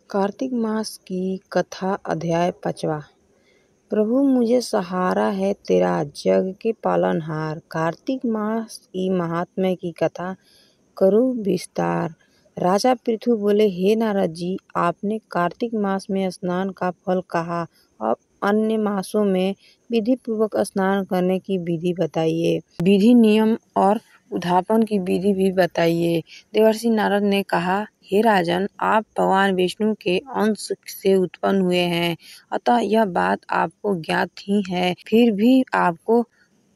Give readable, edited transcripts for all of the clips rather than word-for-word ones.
कार्तिक मास की कथा अध्याय 5वां। प्रभु मुझे सहारा है तेरा जग के पालनहार। कार्तिक मास की महात्म्य की कथा करूं विस्तार। राजा पृथु बोले, हे नारद जी, आपने कार्तिक मास में स्नान का फल कहा, अब अन्य मासों में विधि पूर्वक स्नान करने की विधि बताइए। विधि, नियम और उद्यापन की विधि भी बताइए। देवर्षि नारद ने कहा, हे राजन, आप भगवान विष्णु के अंश से उत्पन्न हुए हैं, अतः यह बात आपको ज्ञात ही है। फिर भी आपको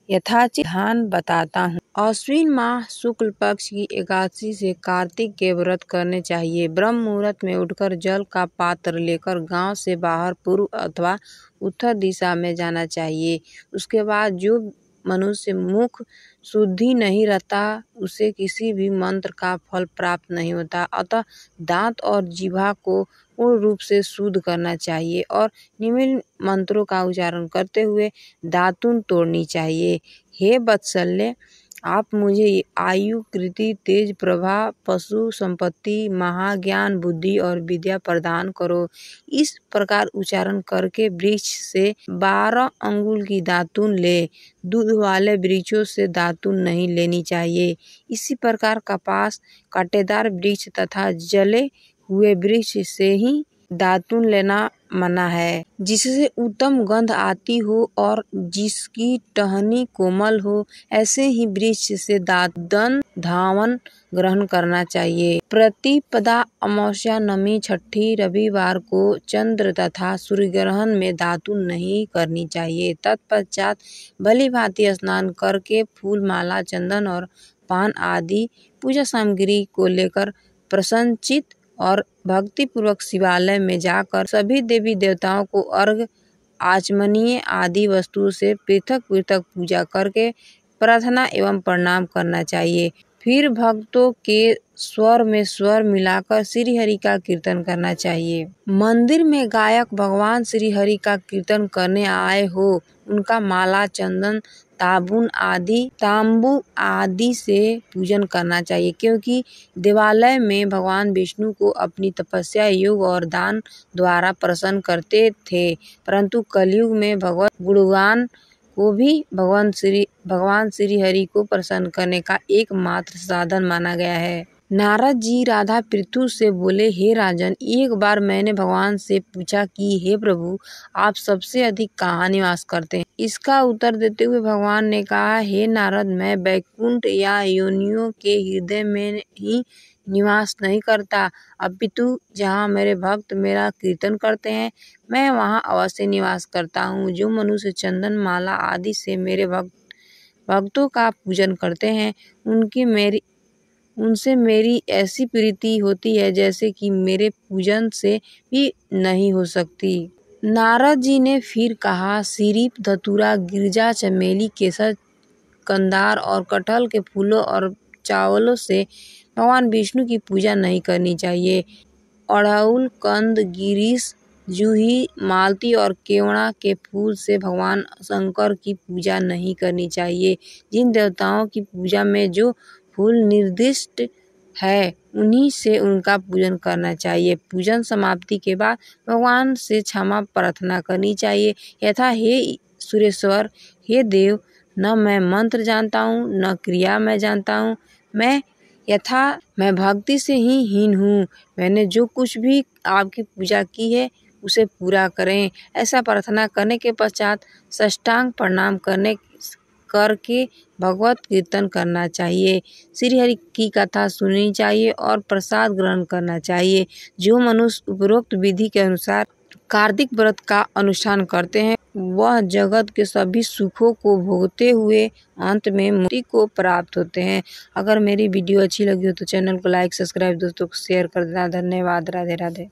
यथाचित ध्यान बताता हूँ। अश्विन माह शुक्ल पक्ष की एकादशी से कार्तिक के व्रत करने चाहिए। ब्रह्म मुहूर्त में उठकर जल का पात्र लेकर गांव से बाहर पूर्व अथवा उत्तर दिशा में जाना चाहिए। उसके बाद जो मनुष्य मुख शुद्धि नहीं रहता, उसे किसी भी मंत्र का फल प्राप्त नहीं होता। अतः दांत और जिह्वा को पूर्ण रूप से शुद्ध करना चाहिए और निम्न मंत्रों का उच्चारण करते हुए दातुन तोड़नी चाहिए। हे वत्सल्य, आप मुझे आयु, कीर्ति, तेज, प्रभा, पशु संपत्ति, महाज्ञान, बुद्धि और विद्या प्रदान करो। इस प्रकार उच्चारण करके वृक्ष से 12 अंगुल की दातुन ले। दूध वाले वृक्षों से दातुन नहीं लेनी चाहिए। इसी प्रकार कपास, कांटेदार वृक्ष तथा जले हुए वृक्ष से ही दातुन लेना मना है, जिससे उत्तम गंध आती हो और जिसकी टहनी कोमल हो, ऐसे ही वृक्ष से दातन धावन ग्रहण करना चाहिए। प्रतिपदा, अमावस्या, नवमी, छठी, रविवार को चंद्र तथा सूर्य ग्रहण में दातुन नहीं करनी चाहिए। तत्पश्चात भली भांति स्नान करके फूल, माला, चंदन और पान आदि पूजा सामग्री को लेकर प्रसन्नचित और भक्ति पूर्वक शिवालय में जाकर सभी देवी देवताओं को अर्घ, आचमनीय आदि वस्तुओं से पृथक पृथक पूजा करके प्रार्थना एवं प्रणाम करना चाहिए। फिर भक्तों के स्वर में स्वर मिलाकर श्री हरि का कीर्तन करना चाहिए। मंदिर में गायक भगवान श्री हरि का कीर्तन करने आए हो, उनका माला, चंदन, तांबू आदि से पूजन करना चाहिए, क्योंकि देवालय में भगवान विष्णु को अपनी तपस्या, योग और दान द्वारा प्रसन्न करते थे, परंतु कलयुग में भगवत गुणगान को भी भगवान श्री हरि को प्रसन्न करने का एकमात्र साधन माना गया है। नारद जी राधा पृथु से बोले, हे राजन, एक बार मैंने भगवान से पूछा कि हे प्रभु, आप सबसे अधिक कहाँ निवास करते हैं? इसका उत्तर देते हुए भगवान ने कहा, हे नारद, मैं वैकुंठ या योनियों के हृदय में ही निवास नहीं करता, अपितु जहाँ मेरे भक्त मेरा कीर्तन करते हैं, मैं वहाँ अवश्य निवास करता हूँ। जो मनुष्य चंदन, माला आदि से मेरे भक्तों का पूजन करते हैं, उनसे मेरी ऐसी प्रीति होती है जैसे कि मेरे पूजन से भी नहीं हो सकती। नारद जी ने फिर कहा, सिरीप, धतूरा, गिरजा, चमेली, केसर, कंदार और कटहल के फूलों और चावलों से भगवान विष्णु की पूजा नहीं करनी चाहिए। अड़हुल, कंद, गिरीश, जूही, मालती और केवड़ा के फूल से भगवान शंकर की पूजा नहीं करनी चाहिए। जिन देवताओं की पूजा में जो फूल निर्दिष्ट है, उन्हीं से उनका पूजन करना चाहिए। पूजन समाप्ति के बाद भगवान से क्षमा प्रार्थना करनी चाहिए, यथा, हे सुरेश्वर, हे देव, न मैं मंत्र जानता हूँ, न क्रिया मैं जानता हूँ, मैं भक्ति से ही हीन हूँ। मैंने जो कुछ भी आपकी पूजा की है उसे पूरा करें। ऐसा प्रार्थना करने के पश्चात साष्टांग प्रणाम करके भगवत कीर्तन करना चाहिए, श्री हरि की कथा सुननी चाहिए और प्रसाद ग्रहण करना चाहिए। जो मनुष्य उपरोक्त विधि के अनुसार कार्तिक व्रत का अनुष्ठान करते हैं, वह जगत के सभी सुखों को भोगते हुए अंत में मुक्ति को प्राप्त होते हैं। अगर मेरी वीडियो अच्छी लगी हो तो चैनल को लाइक, सब्सक्राइब, दोस्तों को शेयर कर देना। धन्यवाद। राधे राधे।